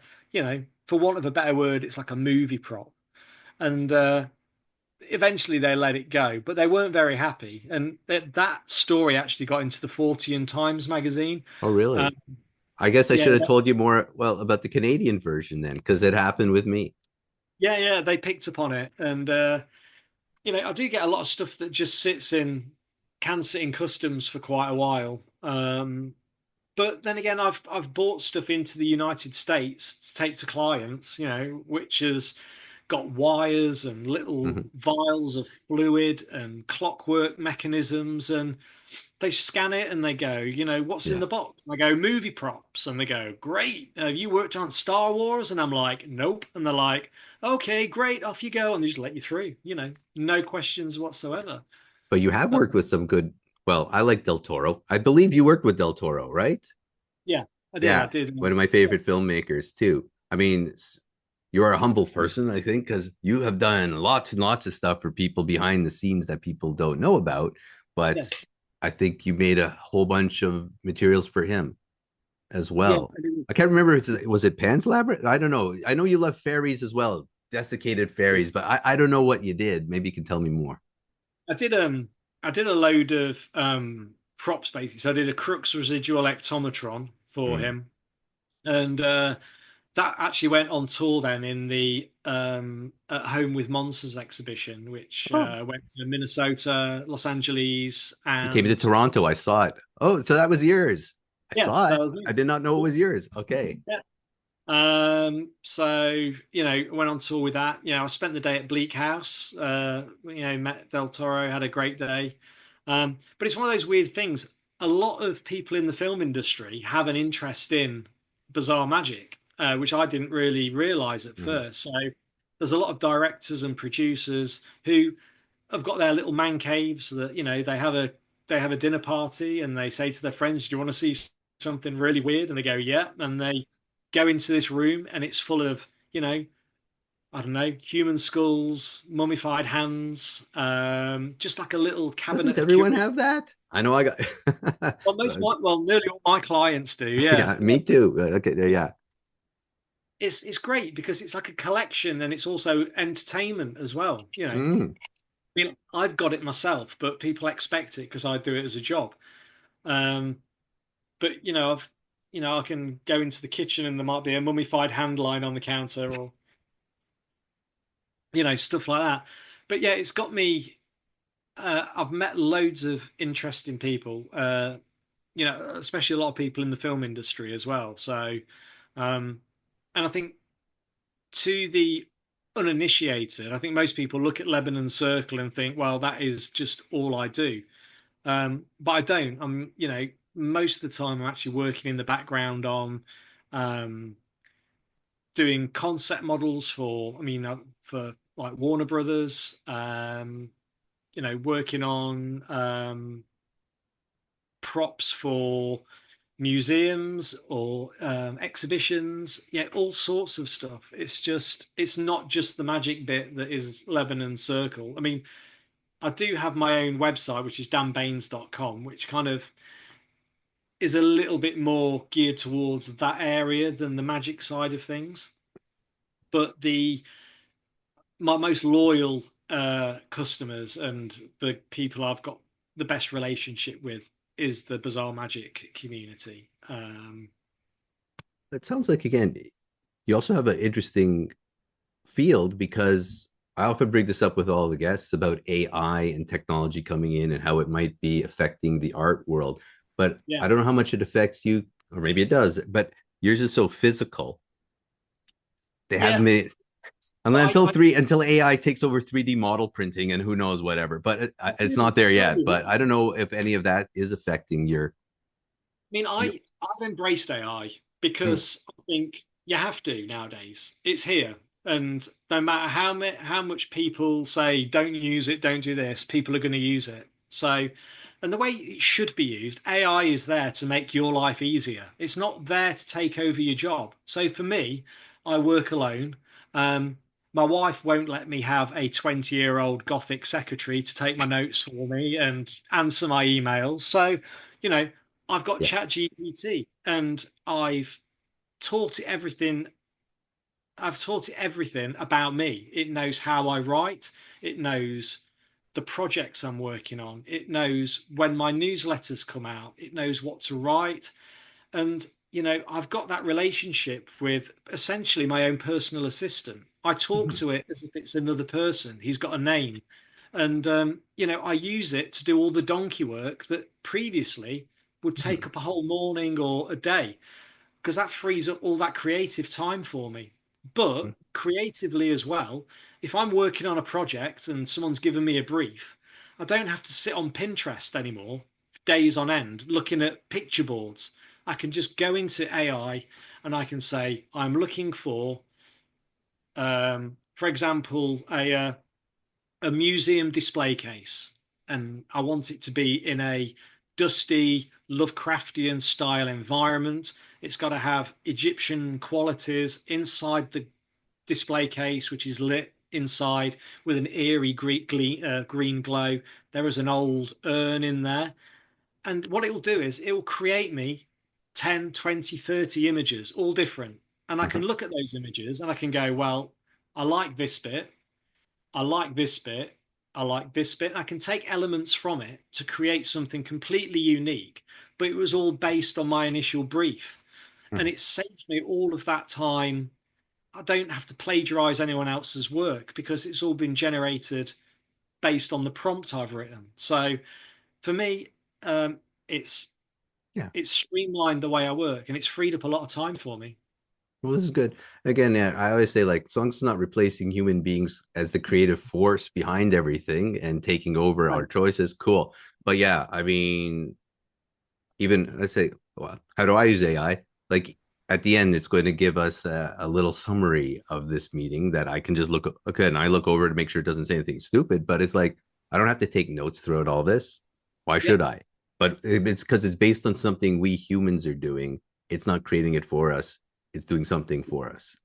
want of a better word, it's like a movie prop. And eventually they let it go, but they weren't very happy. And that story actually got into the Fortean Times magazine. Oh, Um, really? I guess I yeah, should have told you more, well, about the Canadian version then, because it happened with me. yeah, they picked up on it, and I do get a lot of stuff that just can sit in customs for quite a while. But then again, I've bought stuff into the United States to take to clients, which has got wires and little Mhm. vials of fluid and clockwork mechanisms, and they scan it and they go, what's in Yeah. the box? And I go, movie props, and they go, great. Have you worked on Star Wars? And I'm like, nope. And they're like, okay, great, off you go, and they just let you through, no questions whatsoever. But you have Uh, worked with some good Well, I like Del Toro. I believe you worked with Del Toro, right? Yeah, I did. I Yeah, did. one of my favorite filmmakers too. I mean, you're a humble person, I think, because you have done lots and lots of stuff for people behind the scenes that people don't know about. But Yes. I think you made a whole bunch of materials for him as Yeah, well. I did. I can't remember. Was it Pan's Labyrinth? I don't know. I know you love fairies as well, desiccated fairies, but I don't know what you did. Maybe you can tell me more. I did I did a load of props basically. So I did a Crux residual ectometron for Mm. him. And that actually went on tour then in the At Home with Monsters exhibition, which Oh, went to Minnesota, Los Angeles, it came to and Toronto. I saw it. Oh, so that was yours. I yeah, saw that it. was I it. did not know it was yours. Okay. Yeah. So went on tour with that. I spent the day at Bleak House. Met Del Toro, had a great day. But it's one of those weird things. A lot of people in the film industry have an interest in bizarre magic, which I didn't really realize at Mhm. first. So there's a lot of directors and producers who have got their little man caves that they have a dinner party and they say to their friends, "Do you want to see something really weird?" And they go, "Yeah," and they go into this room and it's full of I don't know, human skulls, mummified hands, just like a little cabinet Doesn't of everyone curiosities. have that? I know I got. Well, nearly all my clients do. Yeah, Yeah, me too. Okay, there, yeah. it's great because it's like a collection and it's also entertainment as well. Mm. I mean, I've got it myself, but people expect it because I do it as a job. Um, but I can go into the kitchen and there might be a mummified hand line on the counter or stuff like that. But yeah, it's got me. I've met loads of interesting people. Especially a lot of people in the film industry as well. So, um, and I think to the uninitiated, I think most people look at Lebanon Circle and think, well, that is just all I do. But I don't. Most of the time I'm actually working in the background on um, doing concept models for like Warner Brothers. Working on props for museums or exhibitions. Yeah, all sorts of stuff. It's not just the magic bit that is Lebanon Circle. I mean, I do have my own website, which is danbaines.com, which kind of is a little bit more geared towards that area than the magic side of things. But the my most loyal customers and the people I've got the best relationship with is the Bizarre Magic community. It sounds like again, you also have an interesting field because I often bring this up with all the guests about AI and technology coming in and how it might be affecting the art world. But Yeah, I don't know how much it affects you, or maybe it does, but yours is so physical. They haven't yeah. made But until AI takes over 3D model printing and who knows whatever. But it's really, not there yet. slowly, But I don't know if any of that is affecting your. I've embraced AI Mm, because I think you have to nowadays. It's here, and no matter how much people say don't use it, don't do this, people are going to use it. So, and the way it should be used, AI is there to make your life easier. It's not there to take over your job. So for me, I work alone. Um, my wife won't let me have a 20-year-old gothic secretary to take my notes for me and answer my emails. So, you know, I've got yeah. ChatGPT and taught it everything. I've taught it everything about me. It knows how I write. It knows the projects I'm working on. It knows when my newsletters come out. It knows what to write. And, I've got that relationship with essentially my own personal assistant. I talk Mhm. to it as if it's another person. He's got a name. And, I use it to do all the donkey work that previously would take Mhm. up a whole morning or a day because that frees up all that creative time for me. But creatively as well, if I'm working on a project and someone's given me a brief, I don't have to sit on Pinterest anymore, days on end, looking at picture boards. I can just go into AI and I can say, I'm looking for example, a museum display case. and I want it to be in a dusty Lovecraftian style environment. It's got to have Egyptian qualities inside the display case, which is lit inside with an eerie green glow. There is an old urn in there. And what it will do is it will create me 10, 20, 30 images, all different. And I can Mhm. look at those images and I can go, well, I like this bit. I like this bit. I like this bit. I can take elements from it to create something completely unique, but it was all based on my initial brief. And Mhm. it saves me all of that time. I don't have to plagiarize anyone else's work because it's all been generated based on the prompt I've written. So for me, it's Yeah. it's streamlined the way I work and it's freed up a lot of time for me. Well, this is good. Again, yeah, I always say like, as long as it's not replacing human beings as the creative force behind everything and taking over our Right. choices, cool. But yeah, I mean, even let's say, well, how do I use AI? Like at the end, it's going to give us a little summary of this meeting that I can just look. Okay, and I look over to make sure it doesn't say anything stupid. But it's like I don't have to take notes throughout all this. Why Yeah. should I? But it's because it's based on something we humans are doing. It's not creating it for us. It's doing something for us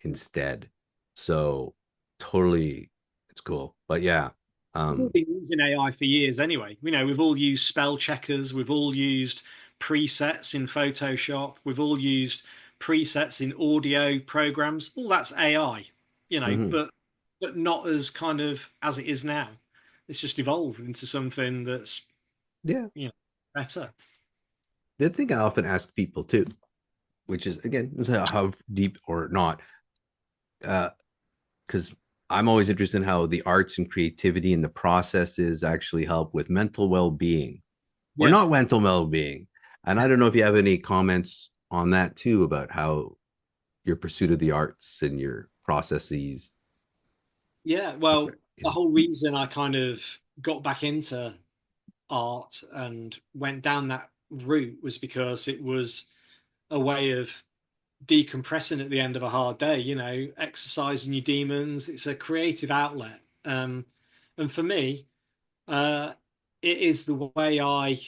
instead. So totally, it's cool. But yeah, We've all um, been using AI for years anyway. We've all used spell checkers, we've all used presets in Photoshop, we've all used presets in audio programs. All that's AI, mhm. but not as kind of as it is now. It's just evolved into something that's, Yeah. better. The thing I often ask people too, which is again, how deep or not, because I'm always interested in how the arts and creativity and the processes actually help with mental well-being or Yeah. not mental well-being. And I don't know if you have any comments on that too about how your pursuit of the arts and your processes. Yeah, well, the Yeah. whole reason I kind of got back into art and went down that route was because it was a way of decompressing at the end of a hard day, exercising your demons. It's a creative outlet. And for me, uh, it is the way I,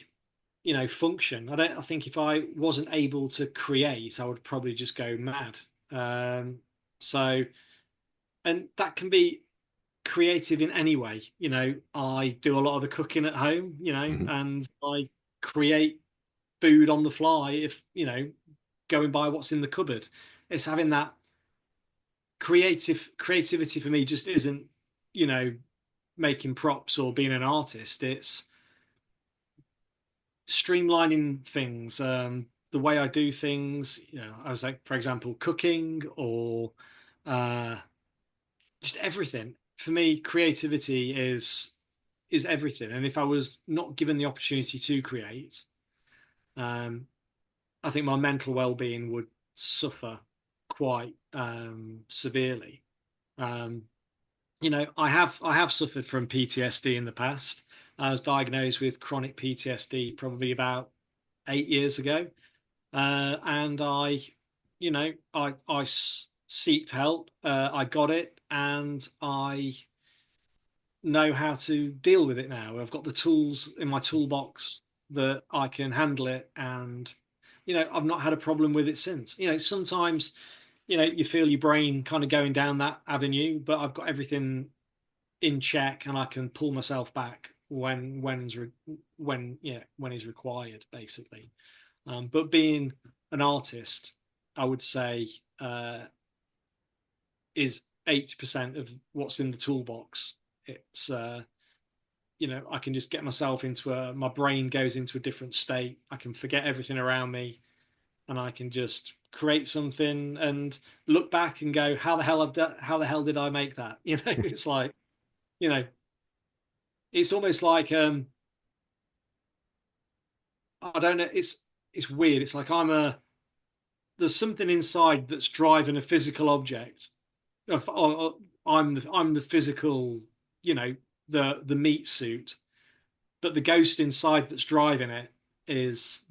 function. I think if I wasn't able to create, I would probably just go mad. So, and that can be creative in any way. I do a lot of the cooking at home, Mhm. and I create food on the fly if, going by what's in the cupboard. It's having that creativity for me just isn't, you know, making props or being an artist. It's streamlining things, the way I do things, I was like, for example, cooking or uh just everything. For me, creativity is everything. And if I was not given the opportunity to create, um, I think my mental well-being would suffer quite severely. Um, I have suffered from PTSD in the past. I was diagnosed with chronic PTSD probably about 8 years ago, and I seeked help. I got it, and I know how to deal with it now. I've got the tools in my toolbox that I can handle it, and I've not had a problem with it since. Sometimes you feel your brain kind of going down that avenue, but I've got everything in check, and I can pull myself back when is required, basically. But being an artist, I would say, is 80% of what's in the toolbox. It's I can just get myself into my brain goes into a different state. I can forget everything around me, and I can just create something and look back and go, how the hell did I make that? It's like, you know, it's almost like I don't know, it's weird. It's like there's something inside that's driving a physical object. I'm the physical, you know, the meat suit, but the ghost inside that's driving it is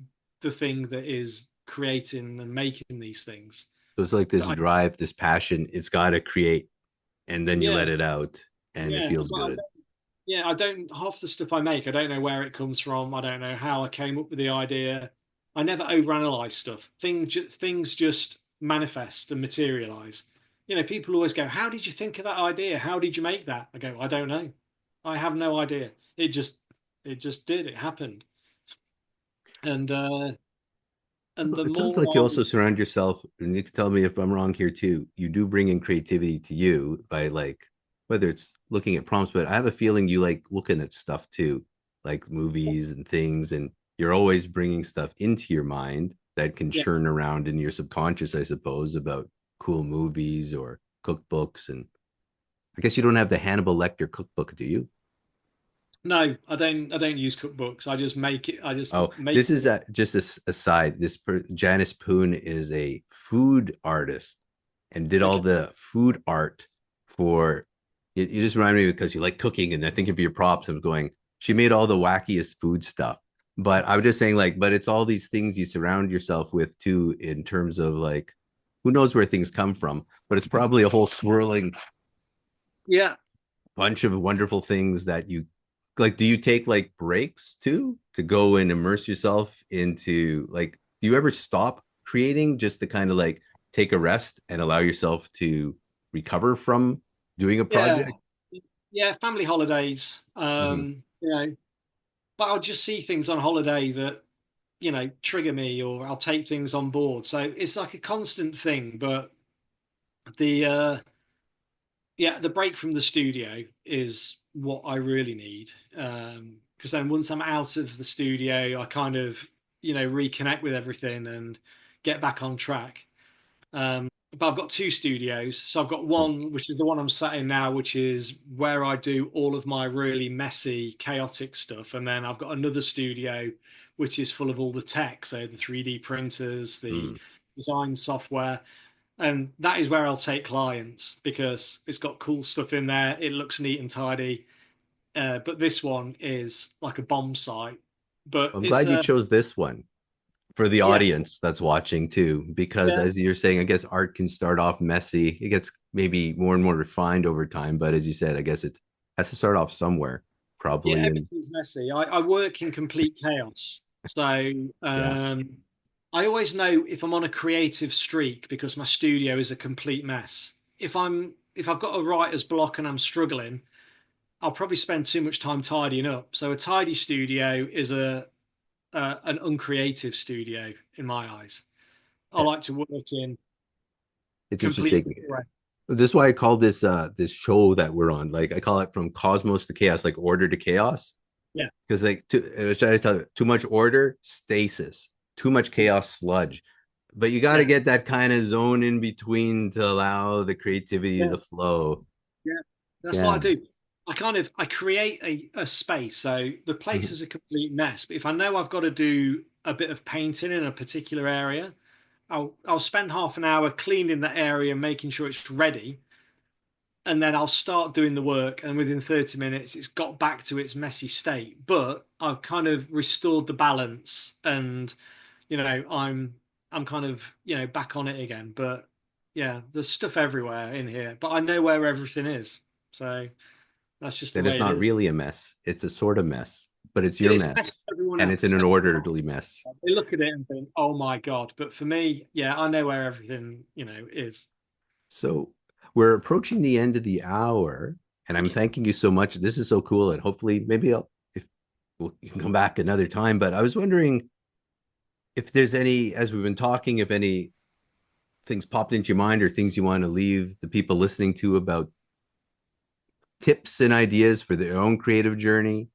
the thing that is creating and making these things. So it's like this That I, drive, this passion. It's got to create, and then you yeah, let it out, and it yeah. feels good. yeah, I don't half the stuff I make, I don't know where it comes from. I don't know how I came up with the idea. I never overanalyze stuff. Things just manifest and materialize. People always go, "How did you think of that idea? How did you make that?" I go, "I don't know. I have no idea. It just did. It happened." And the It sounds more like you also surround yourself, and you can tell me if I'm wrong here too. You do bring in creativity to you by like whether it's looking at prompts, but I have a feeling you like looking at stuff too, like movies and things, and you're always bringing stuff into your mind that can yeah, churn around in your subconscious, I suppose, about cool movies or cookbooks. And I guess you don't have the Hannibal Lecter cookbook, do you? no, I don't use cookbooks. I just make it. I just Oh, make this is it. just a aside. Janice Poon is a food artist and did all Okay. the food art for. You just remind me because you like cooking, and I think of your props. I'm going. She made all the wackiest food stuff, but I was just saying like, but it's all these things you surround yourself with too, in terms of like, who knows where things come from, but it's probably a whole swirling Yeah, bunch of wonderful things that you like. Do you take like breaks too to go and immerse yourself into like, do you ever stop creating just to kind of like take a rest and allow yourself to recover from doing a yeah, project? yeah. Family holidays. Mm-hmm. But I'll just see things on holiday that trigger me, or I'll take things on board. So it's like a constant thing. But the yeah, the break from the studio is what I really need. Because then once I'm out of the studio, I kind of reconnect with everything and get back on track. But I've got two studios. So I've got one, which is the one I'm sat in now, which is where I do all of my really messy, chaotic stuff. And then I've got another studio, which is full of all the tech. So the 3D printers, the Mm. design software. And that is where I'll take clients because it's got cool stuff in there. It looks neat and tidy. But this one is like a bomb site. But I'm it's glad you chose this one for the yeah, audience that's watching too, because yeah, as you're saying, I guess art can start off messy. It gets maybe more and more refined over time, but as you said, I guess it has to start off somewhere, yeah, probably in. everything's messy. I work in complete chaos. So Yeah. I always know if I'm on a creative streak because my studio is a complete mess. If I've got a writer's block and I'm struggling, I'll probably spend too much time tidying up. So a tidy studio is a an uncreative studio in my eyes. I like to work in It's complete interesting. array. This is why I call this show that we're on. Like I call it from cosmos to chaos, like order to chaos. Yeah, Because like too much order, stasis, too much chaos, sludge. But you got to yeah, get that kind of zone in between to allow the creativity yeah, to flow. yeah. That's what I Yeah. do. I create a space. So the place Mhm. is a complete mess. But if I know I've got to do a bit of painting in a particular area, I'll spend half an hour cleaning that area, making sure it's ready, and then I'll start doing the work. And within 30 minutes, it's got back to its messy state. But I've kind of restored the balance, and I'm kind of back on it again. But yeah, there's stuff everywhere in here, but I know where everything is. So that's just the Then it's way it not is. really a mess. It's a sort of mess, but it's It your is best mess. for everyone And it's in else. an Everyone orderly mess. else, they look at it and think, "Oh my God!" But for me, yeah, I know where everything is. So we're approaching the end of the hour, and I'm Okay. thanking you so much. This is so cool. And hopefully, maybe if you can come back another time. But I was wondering if there's any, as we've been talking, if any things popped into your mind or things you want to leave the people listening to about tips and ideas for their own creative journey.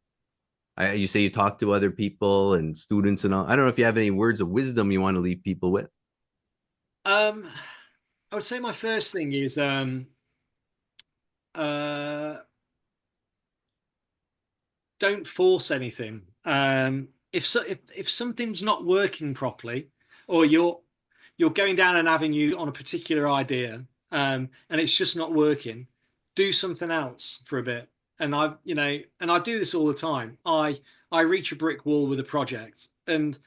You say you talk to other people and students and all. I don't know if you have any words of wisdom you want to leave people with. Um, I would say my first thing is uh, don't force anything. If something's not working properly, or you're going down an avenue on a particular idea, and it's just not working, do something else for a bit. And I do this all the time. I reach a brick wall with a project, and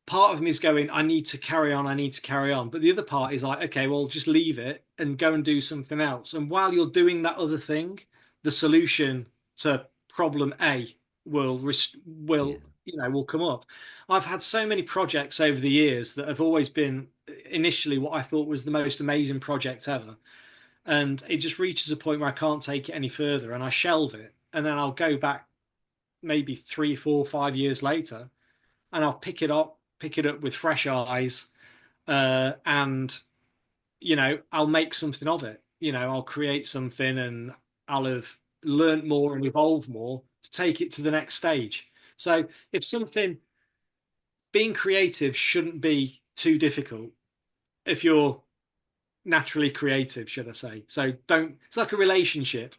part of me is going, I need to carry on, I need to carry on. But the other part is like, okay, well, just leave it and go and do something else. And while you're doing that other thing, the solution to problem A will Yeah. will come up. I've had so many projects over the years that have always been initially what I thought was the most amazing project ever, and it just reaches a point where I can't take it any further, and I shelve it, and then I'll go back maybe 3, 4, 5 years later, and I'll pick it up with fresh eyes, and I'll make something of it. I'll create something, and I'll have learned more and evolved more to take it to the next stage. So if something being creative shouldn't be too difficult if you're naturally creative, should I say. So don't, it's like a relationship.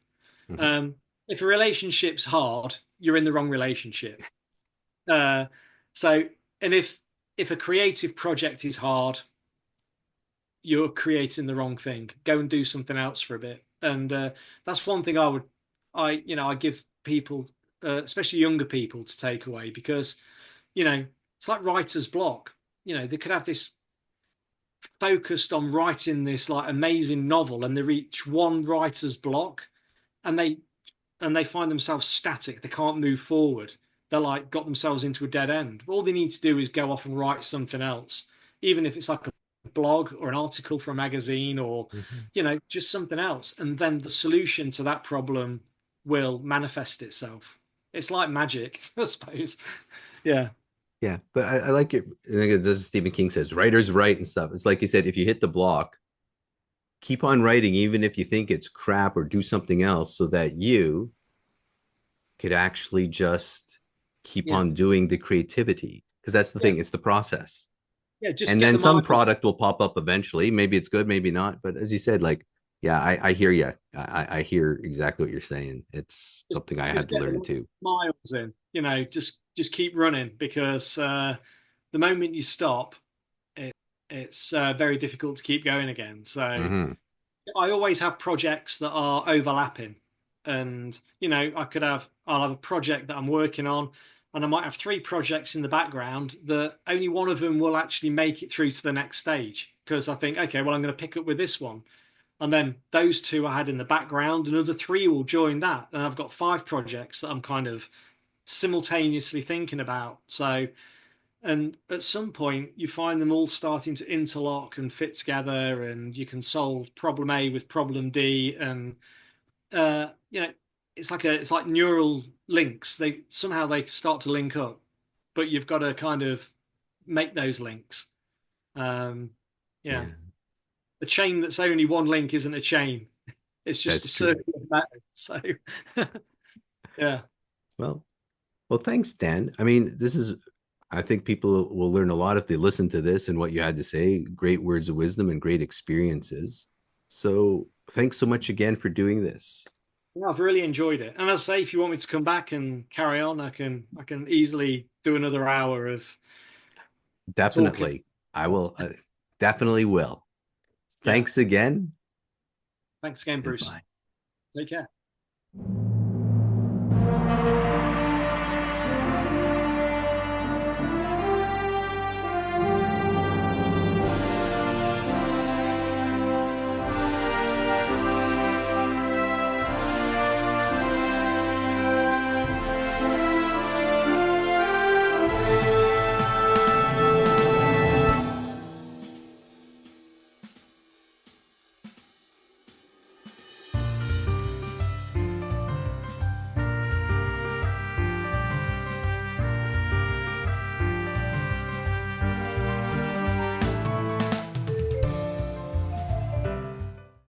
Mhm. Um, if a relationship's hard, you're in the wrong relationship. Uh, so, and if a creative project is hard, you're creating the wrong thing. Go and do something else for a bit. And that's one thing I give people, especially younger people, to take away, because it's like writer's block. They could have this focused on writing this like amazing novel, and they reach one writer's block, and they find themselves static. They can't move forward. They're like got themselves into a dead end. All they need to do is go off and write something else, even if it's like a blog or an article for a magazine, or Mhm. just something else. And then the solution to that problem will manifest itself. It's like magic, I suppose. Yeah. Yeah, but I like it. I think this is Stephen King says, writers write and stuff. It's like you said, if you hit the block, keep on writing, even if you think it's crap, or do something else, so that you could actually just keep Yeah. on doing the creativity. Because that's the Yeah. thing, it's the process. Yeah. Just And get the then some mind. product will pop up eventually. Maybe it's good, maybe not. But as you said, like, yeah, I hear you. I hear exactly what you're saying. It's just something I just had to get learn the too. miles in. Just keep running, because the moment you stop, it it's very difficult to keep going again. So Mm-hmm. I always have projects that are overlapping, and I'll have a project that I'm working on, and I might have three projects in the background that only one of them will actually make it through to the next stage, because I think, okay, well, I'm going to pick up with this one, and then those two I had in the background, another three will join that, and I've got five projects that I'm kind of simultaneously thinking about. So, and at some point, you find them all starting to interlock and fit together, and you can solve problem A with problem D, and uh, you know, it's like neural links. They start to link up, but you've got to kind of make those links. Um, yeah, Yeah, a chain that's only one link isn't a chain. It's just a that's true. circle of matter. So, yeah, Well, well, thanks, Dan. I mean, I think people will learn a lot if they listen to this and what you had to say. Great words of wisdom and great experiences. So thanks so much again for doing this. yeah, I've really enjoyed it. And as I say, if you want me to come back and carry on, I can easily do another hour of talking. Definitely. I will, definitely will. Yeah. Thanks again, Thanks again, and Bruce. bye. Take care.